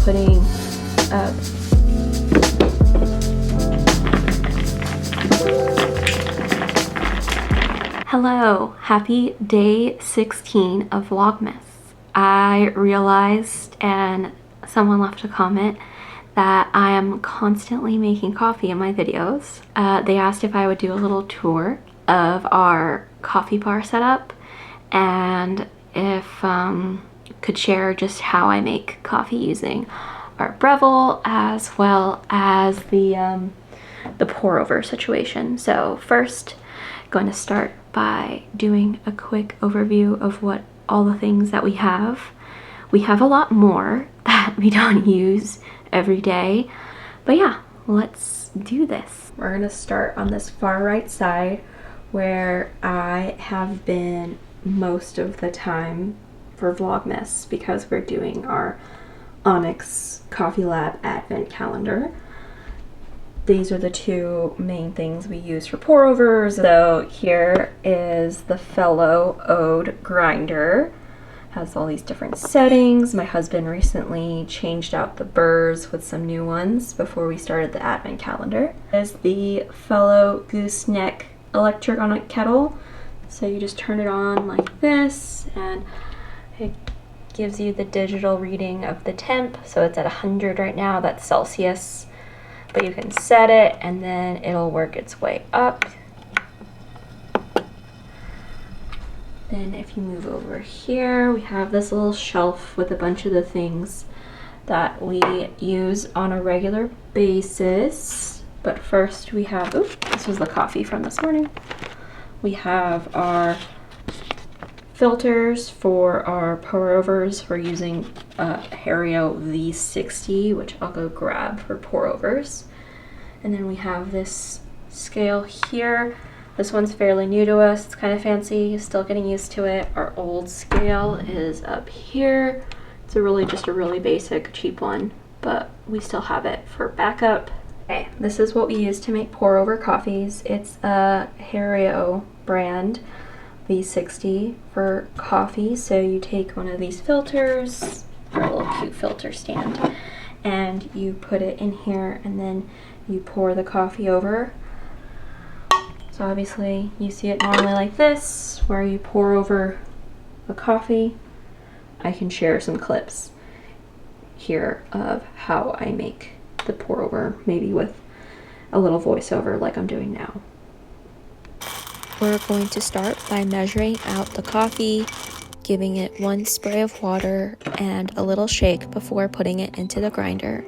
putting Hello, happy day 16 of Vlogmas. I realized, and someone left a comment, that I am constantly making coffee in my videos. They asked if I would do a little tour of our coffee bar setup and if could share just how I make coffee using our breville as well as the pour over situation. So first, I'm going to start by doing a quick overview of what all the things that we have. We have a lot more that we don't use every day, but yeah, let's do this. We're gonna start on this far right side where I have been most of the time for Vlogmas because we're doing our Onyx Coffee Lab Advent Calendar. These are the two main things we use for pour overs. So here is the Fellow Ode grinder. Has all these different settings. My husband recently changed out the burrs with some new ones before we started the advent calendar. There's the Fellow Gooseneck electric kettle. So you just turn it on like this and it gives you the digital reading of the temp. So it's at 100 right now, that's Celsius. But you can set it and then it'll work its way up. Then if you move over here, we have this little shelf with a bunch of the things that we use on a regular basis. But first we have, this was the coffee from this morning. We have our filters for our pour overs. We're using Hario V60, which I'll go grab for pour overs. And then we have this scale here. This one's fairly new to us. It's kind of fancy, still getting used to it. Our old scale is up here. It's just a really basic, cheap one, but we still have it for backup. Okay, this is what we use to make pour over coffees. It's a Hario brand V60 for coffee. So you take one of these filters, or a little cute filter stand, and you put it in here and then you pour the coffee over. So obviously you see it normally like this, where you pour over the coffee. I can share some clips here of how I make the pour over, maybe with a little voiceover like I'm doing now. We're going to start by measuring out the coffee, giving it 1 spray of water and a little shake before putting it into the grinder.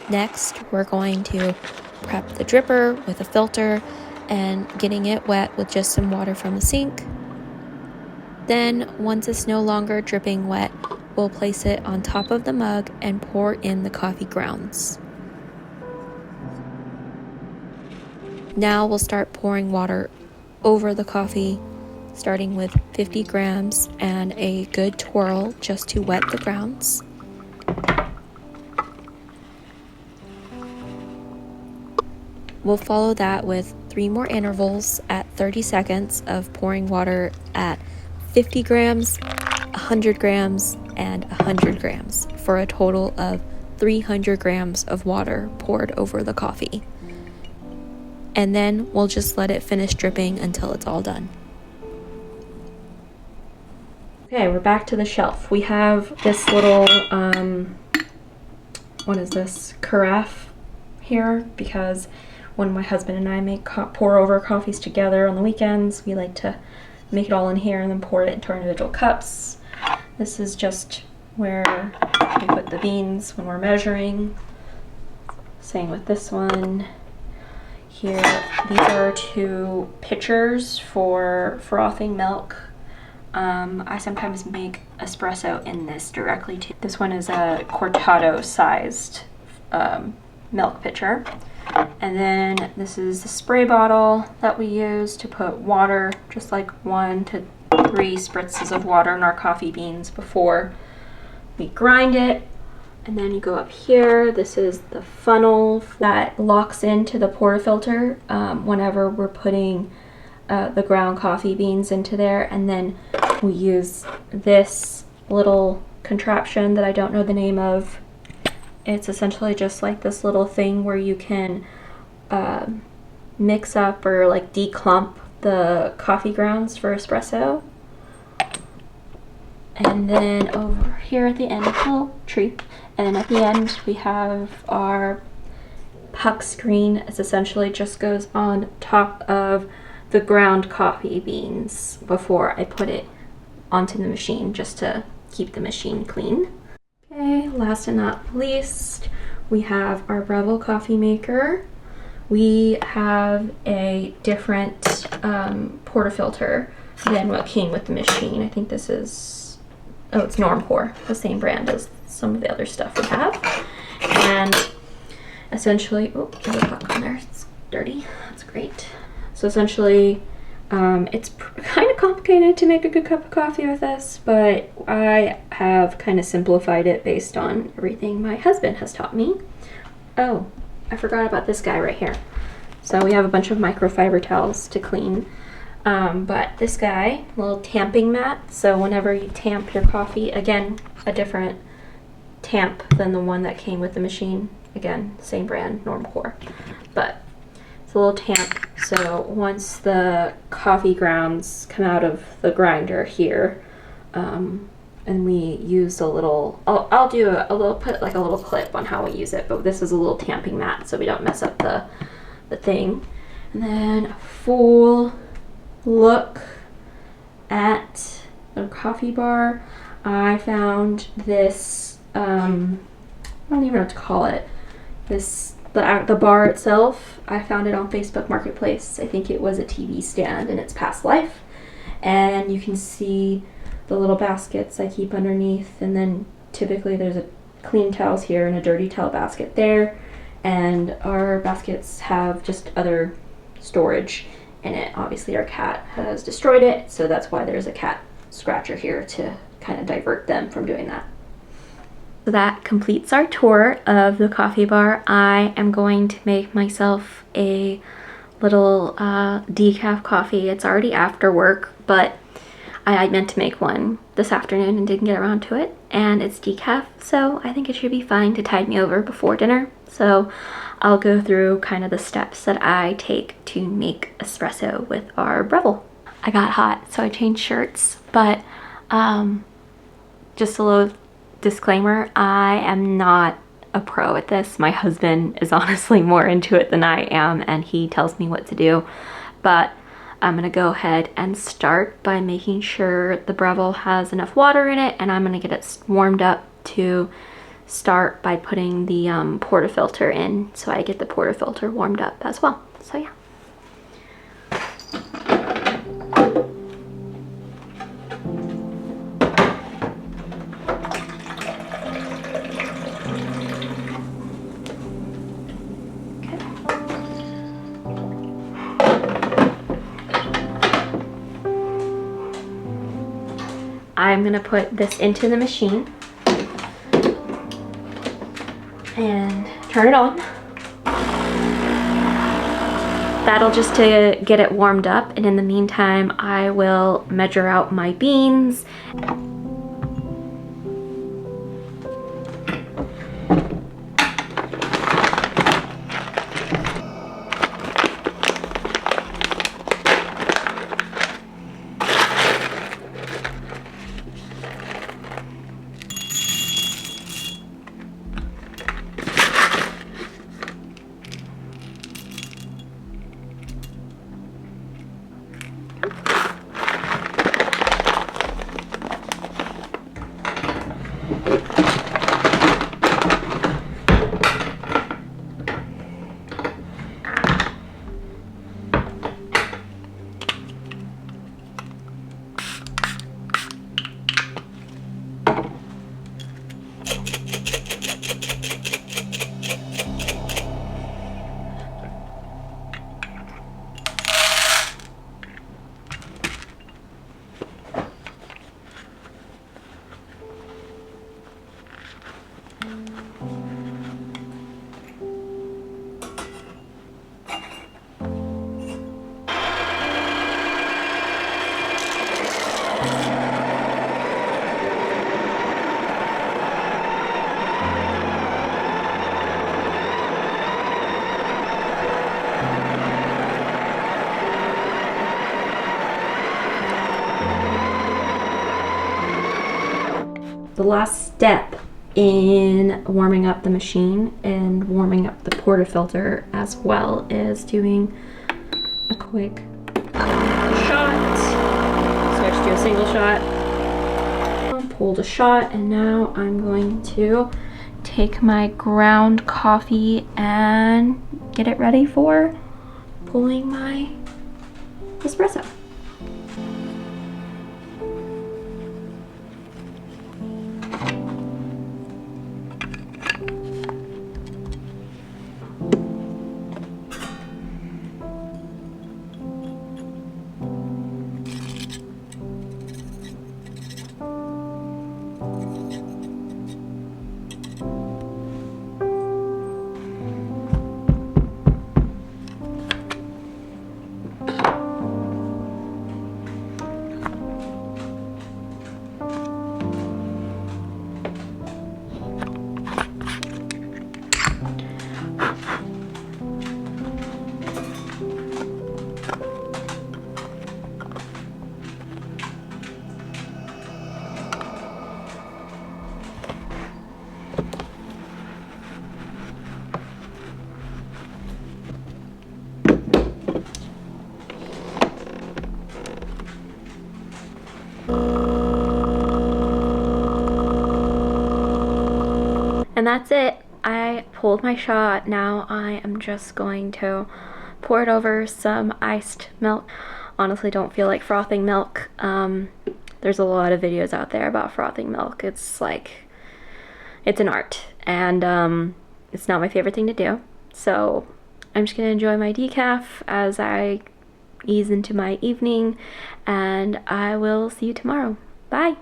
Next, we're going to prep the dripper with a filter and getting it wet with just some water from the sink. Then, once it's no longer dripping wet, we'll place it on top of the mug and pour in the coffee grounds. Now we'll start pouring water over the coffee, starting with 50 grams and a good twirl just to wet the grounds. We'll follow that with 3 more intervals at 30 seconds of pouring water at 50 grams, 100 grams, and 100 grams for a total of 300 grams of water poured over the coffee. And then we'll just let it finish dripping until it's all done. Okay, we're back to the shelf. We have this little, what is this, carafe here, because when my husband and I make pour over coffees together on the weekends, we like to make it all in here and then pour it into our individual cups. This is just where we put the beans when we're measuring. Same with this one. Here, these are 2 pitchers for frothing milk. I sometimes make espresso in this directly too. This one is a cortado sized milk pitcher. And then this is the spray bottle that we use to put water, just like 1 to 3 spritzes of water in our coffee beans before we grind it. And then you go up here. This is the funnel that locks into the portafilter whenever we're putting the ground coffee beans into there. And then we use this little contraption that I don't know the name of It's essentially just like this little thing where you can mix up or like declump the coffee grounds for espresso. And then over here at the end, a little tree. And then at the end, we have our puck screen. It essentially just goes on top of the ground coffee beans before I put it onto the machine, just to keep the machine clean. Okay, last and not least, we have our Breville coffee maker. We have a different portafilter than what came with the machine. I think this is, oh, it's Normcore, the same brand as some of the other stuff we have. And essentially, oh, there's a puck on there, it's dirty, that's great. So essentially, it's kind of complicated to make a good cup of coffee with this, but I have kind of simplified it based on everything my husband has taught me. Oh, I forgot about this guy right here. So we have a bunch of microfiber towels to clean, but this guy, little tamping mat, so whenever you tamp your coffee, again, a different tamp than the one that came with the machine. Again, same brand, Normcore, but it's a little tamp, so once the coffee grounds come out of the grinder here, and we use a little, I'll do a little, put like a little clip on how we use it, but this is a little tamping mat so we don't mess up the thing. And then a full look at the coffee bar. I found this, I don't even know what to call it, this, the bar itself, I found it on Facebook Marketplace. I think it was a TV stand in its past life. And you can see the little baskets I keep underneath, and then typically there's a clean towels here and a dirty towel basket there, and our baskets have just other storage in it. Obviously our cat has destroyed it, so that's why there's a cat scratcher here to kind of divert them from doing that. So that completes our tour of the coffee bar. I am going to make myself a little decaf coffee. It's already after work, but I meant to make one this afternoon and didn't get around to it, and it's decaf, so I think it should be fine to tide me over before dinner. So I'll go through kind of the steps that I take to make espresso with our Breville. I got hot, so I changed shirts, but just a little disclaimer, I am not a pro at this. My husband is honestly more into it than I am, and he tells me what to do, but I'm gonna go ahead and start by making sure the Breville has enough water in it, and I'm gonna get it warmed up to start by putting the portafilter in, so I get the portafilter warmed up as well. So yeah. I'm gonna put this into the machine and turn it on. That'll just to get it warmed up, and in the meantime I will measure out my beans. the last step in warming up the machine and warming up the portafilter as well is doing a quick shot. Switch to a single shot. Pulled a shot, and now I'm going to take my ground coffee and get it ready for pulling my espresso. And that's it. I pulled my shot. Now I am just going to pour it over some iced milk. Honestly, don't feel like frothing milk. There's a lot of videos out there about frothing milk. It's like, it's an art, and it's not my favorite thing to do. So I'm just gonna enjoy my decaf as I ease into my evening, and I will see you tomorrow. Bye.